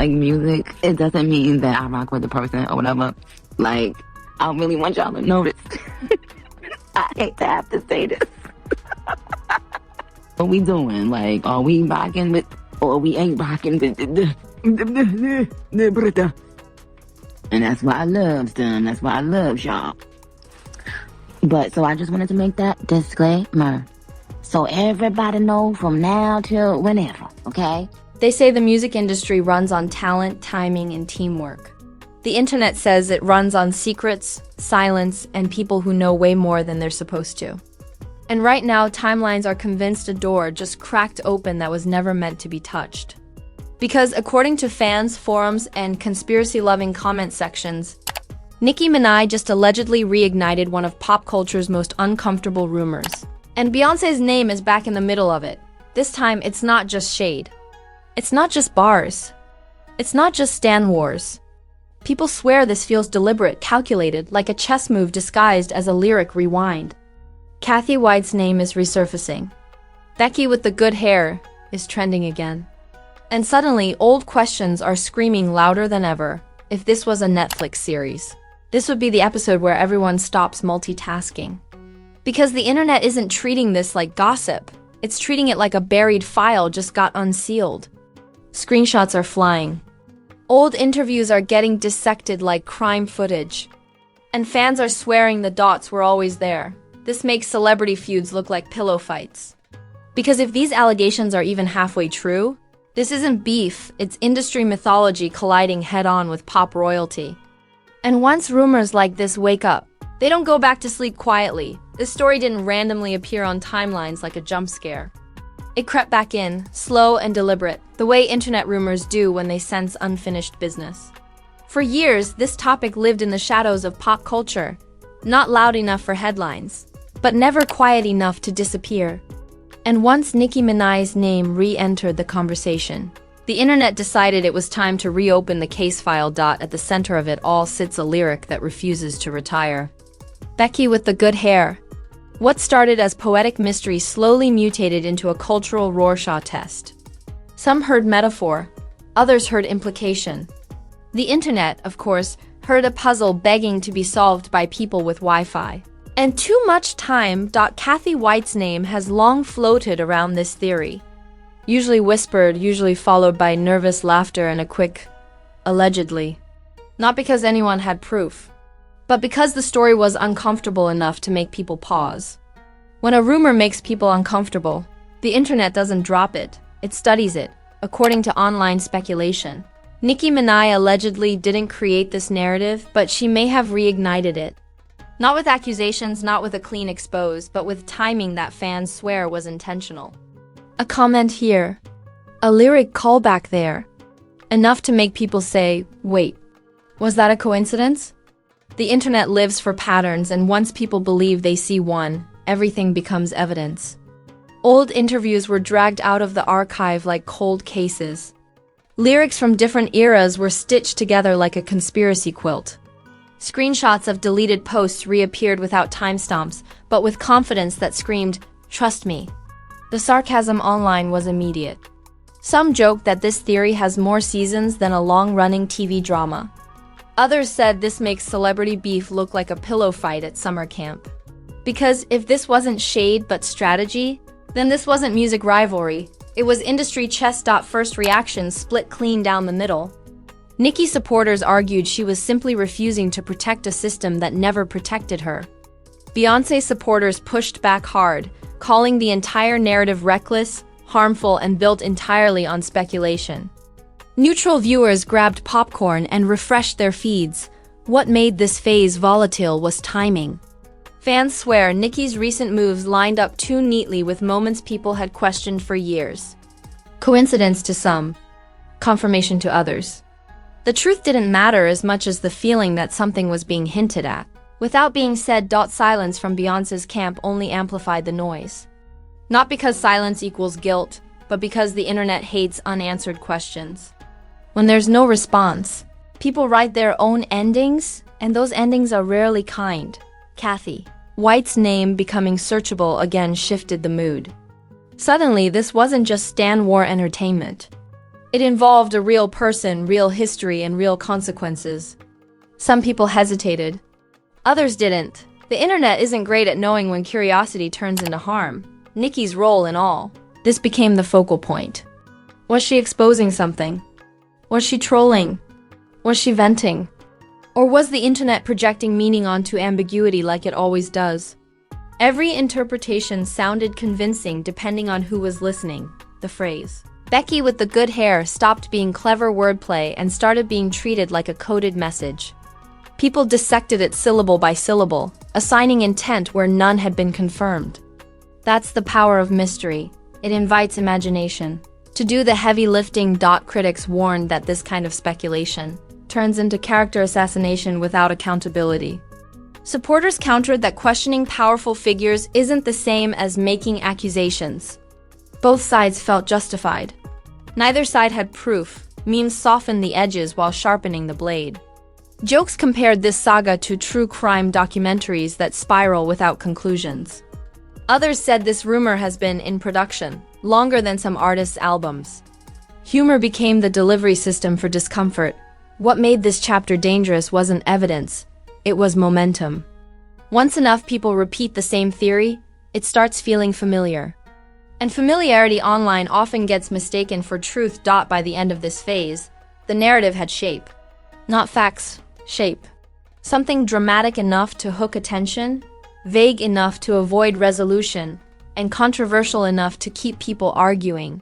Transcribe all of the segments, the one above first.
like music, it doesn't mean that I rock with the person or whatever. Like, I really want y'all to notice. I hate to have to say this. What we doing? Like, are we rocking with, or we ain't rocking with and that's why I love them. That's why I love y'all. But, so I just wanted to make that disclaimer. So everybody know from now till whenever, okay? They say the music industry runs on talent, timing, and teamwork. The internet says it runs on secrets, silence, and people who know way more than they're supposed to. And right now, timelines are convinced a door just cracked open that was never meant to be touched. Because according to fans, forums, and conspiracy-loving comment sections, Nicki Minaj just allegedly reignited one of pop culture's most uncomfortable rumors. And Beyoncé's name is back in the middle of it. This time, it's not just shade. It's not just bars. It's not just stan wars. People swear this feels deliberate, calculated, like a chess move disguised as a lyric rewind. Cathy White's name is resurfacing. Becky with the good hair is trending again. And suddenly, old questions are screaming louder than ever. If this was a Netflix series, this would be the episode where everyone stops multitasking. Because the internet isn't treating this like gossip. It's treating it like a buried file just got unsealed. Screenshots are flying. Old interviews are getting dissected like crime footage. And fans are swearing the dots were always there. This makes celebrity feuds look like pillow fights. Because if these allegations are even halfway true, this isn't beef, it's industry mythology colliding head-on with pop royalty. And once rumors like this wake up, they don't go back to sleep quietly. This story didn't randomly appear on timelines like a jump scare. It crept back in, slow and deliberate, the way internet rumors do when they sense unfinished business. For years, this topic lived in the shadows of pop culture, not loud enough for headlines, but never quiet enough to disappear. And once Nicki Minaj's name re-entered the conversation, the internet decided it was time to reopen the case file. At the center of it all sits a lyric that refuses to retire. Becky with the good hair. What started as poetic mystery slowly mutated into a cultural Rorschach test. Some heard metaphor, others heard implication. The internet, of course, heard a puzzle begging to be solved by people with Wi-Fi. And too much time. Cathy White's name has long floated around this theory. Usually whispered, usually followed by nervous laughter and a quick, allegedly. Not because anyone had proof, but because the story was uncomfortable enough to make people pause. When a rumor makes people uncomfortable, the internet doesn't drop it, it studies it, according to online speculation. Nicki Minaj allegedly didn't create this narrative, but she may have reignited it. Not with accusations, not with a clean expose, but with timing that fans swear was intentional. A comment here, a lyric callback there, enough to make people say, wait, was that a coincidence? The internet lives for patterns, and once people believe they see one, everything becomes evidence. Old interviews were dragged out of the archive like cold cases. Lyrics from different eras were stitched together like a conspiracy quilt. Screenshots of deleted posts reappeared without timestamps, but with confidence that screamed, "Trust me." The sarcasm online was immediate. Some joked that this theory has more seasons than a long-running TV drama. Others said this makes celebrity beef look like a pillow fight at summer camp. Because if this wasn't shade but strategy, then this wasn't music rivalry. It was industry chess. First reactions split clean down the middle. Nicki supporters argued she was simply refusing to protect a system that never protected her. Beyoncé supporters pushed back hard, calling the entire narrative reckless, harmful, and built entirely on speculation. Neutral viewers grabbed popcorn and refreshed their feeds. What made this phase volatile was timing. Fans swear Nicki's recent moves lined up too neatly with moments people had questioned for years. Coincidence to some, confirmation to others. The truth didn't matter as much as the feeling that something was being hinted at. Without being said, silence from Beyoncé's camp only amplified the noise. Not because silence equals guilt, but because the internet hates unanswered questions. When there's no response, people write their own endings, and those endings are rarely kind. Cathy White's name becoming searchable again shifted the mood. Suddenly, this wasn't just stan war entertainment. It involved a real person, real history, and real consequences. Some people hesitated. Others didn't. The internet isn't great at knowing when curiosity turns into harm. Nicki's role in all. This became the focal point. Was she exposing something? Was she trolling? Was she venting? Or was the internet projecting meaning onto ambiguity like it always does? Every interpretation sounded convincing depending on who was listening. The phrase, "Becky with the good hair," stopped being clever wordplay and started being treated like a coded message. People dissected it syllable by syllable, assigning intent where none had been confirmed. That's the power of mystery. It invites imagination to do the heavy lifting. Critics warned that this kind of speculation turns into character assassination without accountability. Supporters countered that questioning powerful figures isn't the same as making accusations. Both sides felt justified. Neither side had proof. Memes softened the edges while sharpening the blade. Jokes compared this saga to true crime documentaries that spiral without conclusions. Others said this rumor has been in production longer than some artists' albums. Humor became the delivery system for discomfort. What made this chapter dangerous wasn't evidence, it was momentum. Once enough people repeat the same theory, it starts feeling familiar. And familiarity online often gets mistaken for truth. By the end of this phase, the narrative had shape. Not facts, shape. Something dramatic enough to hook attention, vague enough to avoid resolution, and controversial enough to keep people arguing.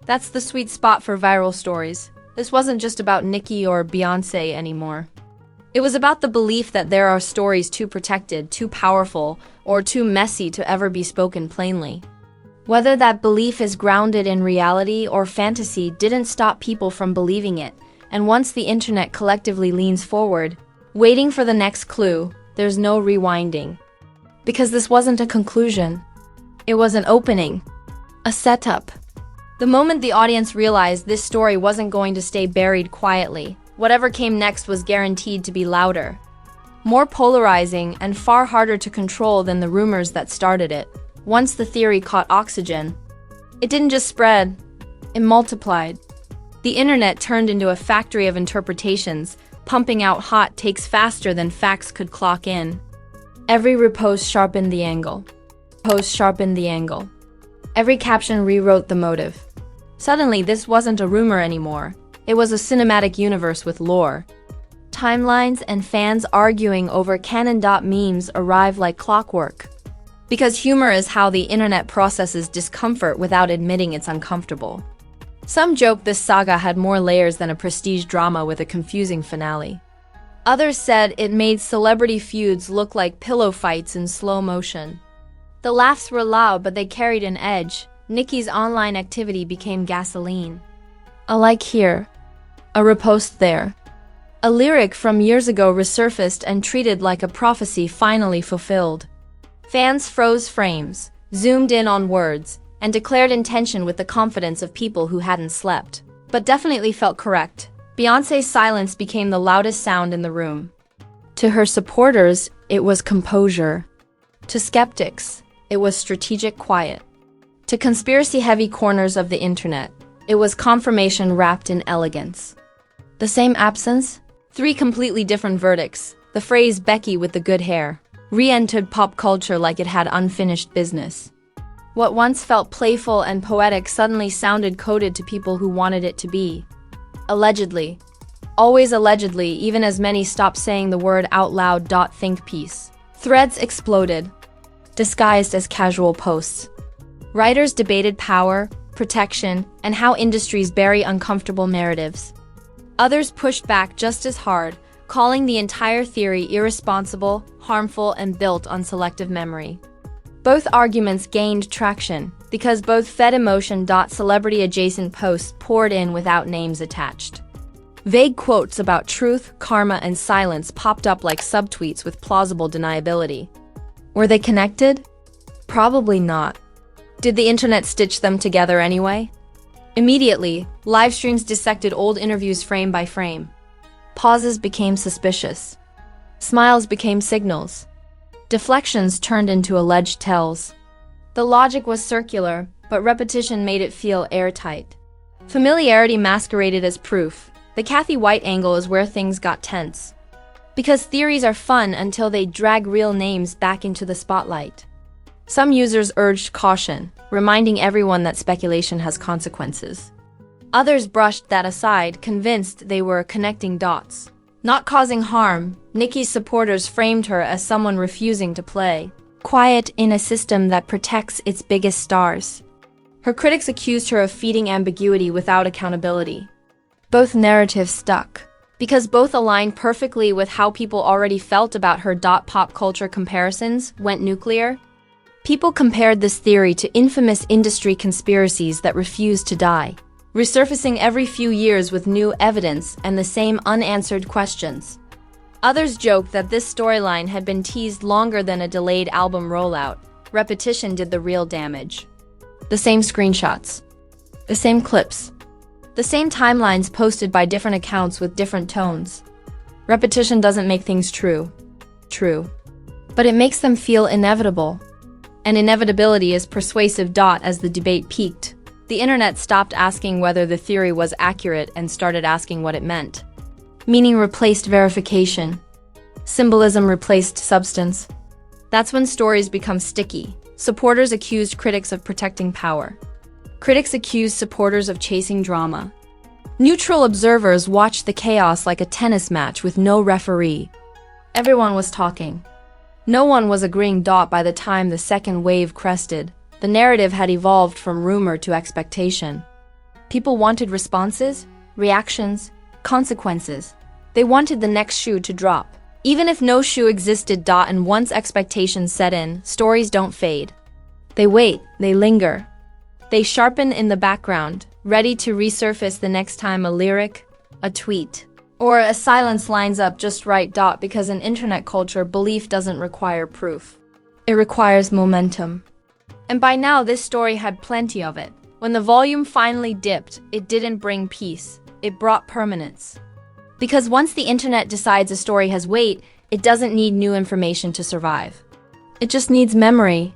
That's the sweet spot for viral stories. This wasn't just about Nicki or Beyoncé anymore. It was about the belief that there are stories too protected, too powerful, or too messy to ever be spoken plainly. Whether that belief is grounded in reality or fantasy didn't stop people from believing it, and once the internet collectively leans forward, waiting for the next clue, there's no rewinding. Because this wasn't a conclusion. It was an opening. A setup. The moment the audience realized this story wasn't going to stay buried quietly, whatever came next was guaranteed to be louder, more polarizing, and far harder to control than the rumors that started it. Once the theory caught oxygen, it didn't just spread, it multiplied. The internet turned into a factory of interpretations, pumping out hot takes faster than facts could clock in. Every repost sharpened the angle. Post sharpened the angle. Every caption rewrote the motive. Suddenly, this wasn't a rumor anymore. It was a cinematic universe with lore. Timelines and fans arguing over canon. Memes arrive like clockwork. Because humor is how the internet processes discomfort without admitting it's uncomfortable. Some joke this saga had more layers than a prestige drama with a confusing finale. Others said it made celebrity feuds look like pillow fights in slow motion. The laughs were loud, but they carried an edge. Nicki's online activity became gasoline. A like here, a repost there. A lyric from years ago resurfaced and treated like a prophecy finally fulfilled. Fans froze frames, zoomed in on words, and declared intention with the confidence of people who hadn't slept, but definitely felt correct. Beyoncé's silence became the loudest sound in the room. To her supporters, it was composure. To skeptics, it was strategic quiet. To conspiracy-heavy corners of the internet, it was confirmation wrapped in elegance. The same absence? Three completely different verdicts. The phrase "Becky with the good hair" re-entered pop culture like it had unfinished business. What once felt playful and poetic suddenly sounded coded to people who wanted it to be. Allegedly. Always allegedly, even as many stopped saying the word out loud. Think piece. Threads exploded, disguised as casual posts. Writers debated power, protection, and how industries bury uncomfortable narratives. Others pushed back just as hard, calling the entire theory irresponsible, harmful, and built on selective memory. Both arguments gained traction because both fed emotion. Celebrity-adjacent posts poured in without names attached. Vague quotes about truth, karma, and silence popped up like subtweets with plausible deniability. Were they connected? Probably not. Did the internet stitch them together anyway? Immediately, live streams dissected old interviews frame by frame. Pauses became suspicious. Smiles became signals. Deflections turned into alleged tells. The logic was circular, but repetition made it feel airtight. Familiarity masqueraded as proof. The Cathy White angle is where things got tense. Because theories are fun until they drag real names back into the spotlight. Some users urged caution, reminding everyone that speculation has consequences. Others brushed that aside, convinced they were connecting dots. Not causing harm, Nicki's supporters framed her as someone refusing to play, quiet in a system that protects its biggest stars. Her critics accused her of feeding ambiguity without accountability. Both narratives stuck, because both aligned perfectly with how people already felt about her. Pop culture comparisons went nuclear. People compared this theory to infamous industry conspiracies that refused to die, resurfacing every few years with new evidence and the same unanswered questions. Others joked that this storyline had been teased longer than a delayed album rollout. Repetition did the real damage. The same screenshots, the same clips, the same timelines posted by different accounts with different tones. Repetition doesn't make things true, but it makes them feel inevitable. And inevitability is persuasive. As the debate peaked, the internet stopped asking whether the theory was accurate and started asking what it meant. Meaning replaced verification. Symbolism replaced substance. That's when stories become sticky. Supporters accused critics of protecting power. Critics accused supporters of chasing drama. Neutral observers watched the chaos like a tennis match with no referee. Everyone was talking. No one was agreeing. By the time the second wave crested, the narrative had evolved from rumor to expectation. People wanted responses, reactions, consequences. They wanted the next shoe to drop. Even if no shoe existed. And once expectations set in, stories don't fade. They wait, they linger. They sharpen in the background, ready to resurface the next time a lyric, a tweet, or a silence lines up just right. Because in internet culture, belief doesn't require proof. It requires momentum. And by now, this story had plenty of it. When the volume finally dipped, it didn't bring peace. It brought permanence. Because once the internet decides a story has weight, it doesn't need new information to survive. It just needs memory.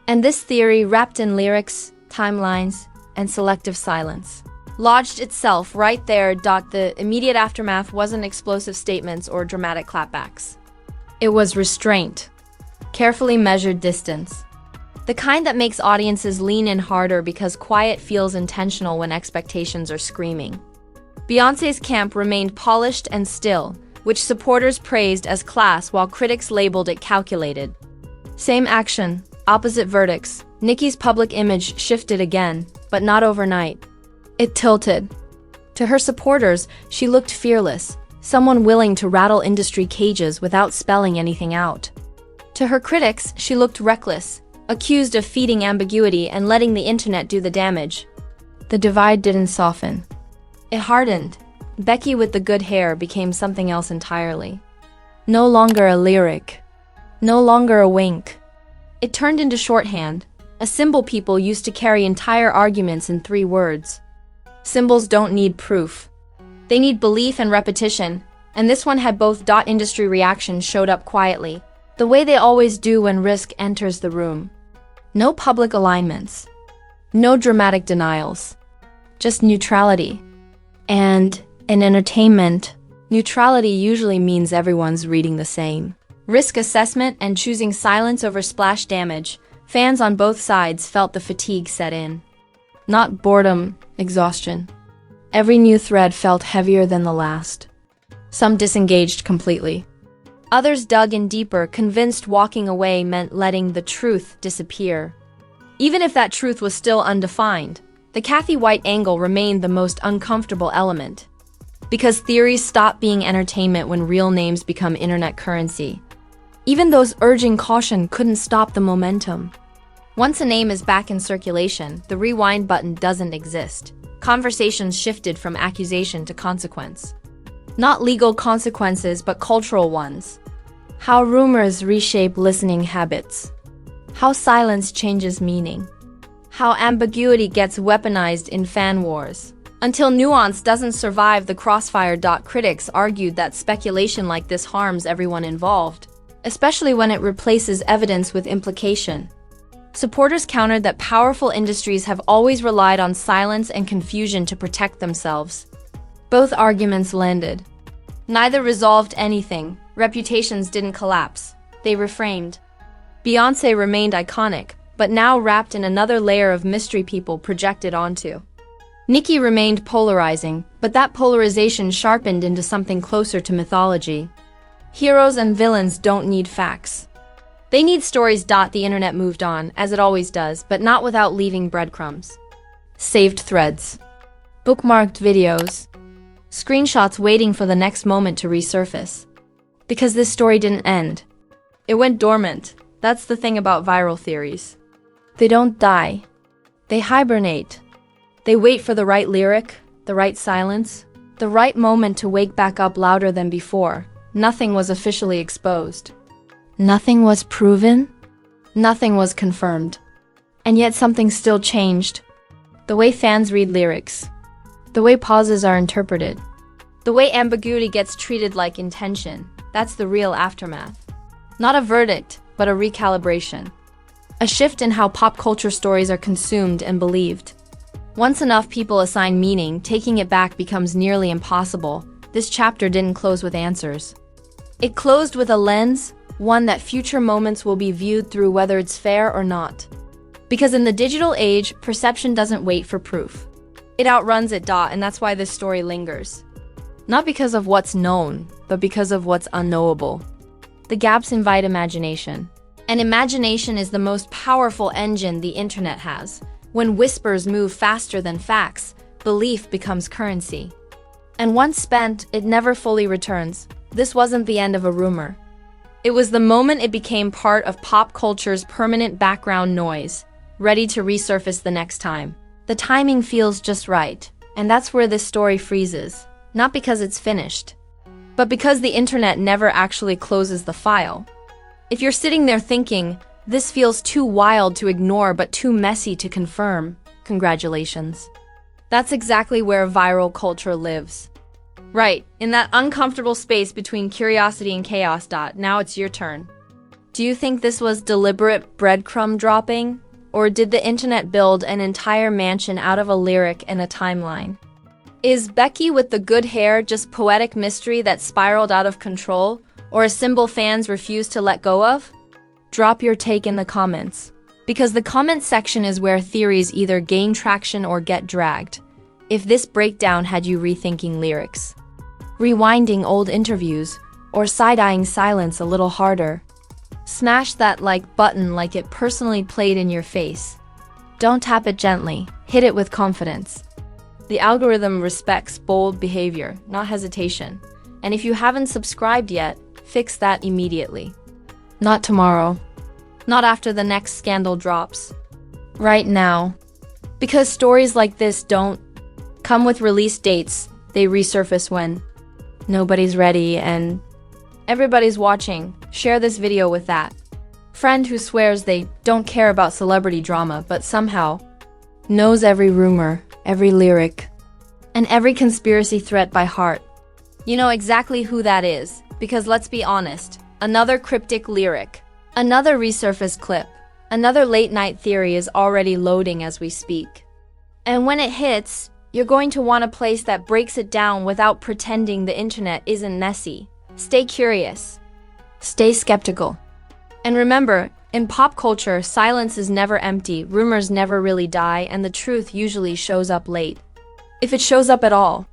And this theory, wrapped in lyrics, timelines, and selective silence, lodged itself right there. The immediate aftermath wasn't explosive statements or dramatic clapbacks. It was restraint, carefully measured distance. The kind that makes audiences lean in harder because quiet feels intentional when expectations are screaming. Beyoncé's camp remained polished and still, which supporters praised as class while critics labeled it calculated. Same action, opposite verdicts. Nicki's public image shifted again, but not overnight. It tilted. To her supporters, she looked fearless, someone willing to rattle industry cages without spelling anything out. To her critics, she looked reckless, accused of feeding ambiguity and letting the internet do the damage. The divide didn't soften. It hardened. Becky with the good hair became something else entirely. No longer a lyric. No longer a wink. It turned into shorthand, a symbol people used to carry entire arguments in 3 words. Symbols don't need proof. They need belief and repetition, and this one had both. Industry reactions showed up quietly, the way they always do when risk enters the room. No public alignments. No dramatic denials. Just neutrality. And in entertainment, neutrality usually means everyone's reading the same. Risk assessment and choosing silence over splash damage, fans on both sides felt the fatigue set in. Not boredom, exhaustion. Every new thread felt heavier than the last. Some disengaged completely. Others dug in deeper, convinced walking away meant letting the truth disappear. Even if that truth was still undefined, the Cathy White angle remained the most uncomfortable element. Because theories stop being entertainment when real names become internet currency. Even those urging caution couldn't stop the momentum. Once a name is back in circulation, the rewind button doesn't exist. Conversations shifted from accusation to consequence. Not legal consequences, but cultural ones. How rumors reshape listening habits. How silence changes meaning. How ambiguity gets weaponized in fan wars. Until nuance doesn't survive the crossfire. Critics argued that speculation like this harms everyone involved, especially when it replaces evidence with implication. Supporters countered that powerful industries have always relied on silence and confusion to protect themselves. Both arguments landed. Neither resolved anything. Reputations didn't collapse. They reframed. Beyoncé remained iconic, but now wrapped in another layer of mystery people projected onto. Nicki remained polarizing, but that polarization sharpened into something closer to mythology. Heroes and villains don't need facts. They need stories. The internet moved on, as it always does, but not without leaving breadcrumbs. Saved threads. Bookmarked videos. Screenshots waiting for the next moment to resurface. Because this story didn't end. It went dormant. That's the thing about viral theories. They don't die. They hibernate. They wait for the right lyric, the right silence, the right moment to wake back up louder than before. Nothing was officially exposed. Nothing was proven. Nothing was confirmed. And yet something still changed. The way fans read lyrics. The way pauses are interpreted. The way ambiguity gets treated like intention. That's the real aftermath. Not a verdict, but a recalibration. A shift in how pop culture stories are consumed and believed. Once enough people assign meaning, taking it back becomes nearly impossible. This chapter didn't close with answers. It closed with a lens, one that future moments will be viewed through, whether it's fair or not. Because in the digital age, perception doesn't wait for proof. It outruns it. And that's why this story lingers. Not because of what's known, but because of what's unknowable. The gaps invite imagination. And imagination is the most powerful engine the internet has. When whispers move faster than facts, belief becomes currency. And once spent, it never fully returns. This wasn't the end of a rumor. It was the moment it became part of pop culture's permanent background noise, ready to resurface the next time. The timing feels just right, and that's where this story freezes. Not because it's finished, but because the internet never actually closes the file. If you're sitting there thinking, this feels too wild to ignore but too messy to confirm, congratulations. That's exactly where viral culture lives. Right, in that uncomfortable space between curiosity and chaos. Now it's your turn. Do you think this was deliberate breadcrumb dropping? Or did the internet build an entire mansion out of a lyric and a timeline? Is Becky with the good hair just poetic mystery that spiraled out of control, or a symbol fans refuse to let go of? Drop your take in the comments, because the comment section is where theories either gain traction or get dragged. If this breakdown had you rethinking lyrics, rewinding old interviews, or side-eyeing silence a little harder, smash that like button like it personally played in your face. Don't tap it gently, hit it with confidence. The algorithm respects bold behavior, not hesitation. And if you haven't subscribed yet, fix that immediately. Not tomorrow. Not after the next scandal drops. Right now. Because stories like this don't come with release dates. They resurface when nobody's ready and everybody's watching. Share this video with that friend who swears they don't care about celebrity drama, but somehow knows every rumor, every lyric, and every conspiracy threat by heart. You know exactly who that is, because let's be honest, another cryptic lyric, another resurfaced clip, another late-night theory is already loading as we speak. And when it hits, you're going to want a place that breaks it down without pretending the internet isn't messy. Stay curious. Stay skeptical. And remember, in pop culture, silence is never empty, rumors never really die, and the truth usually shows up late. If it shows up at all.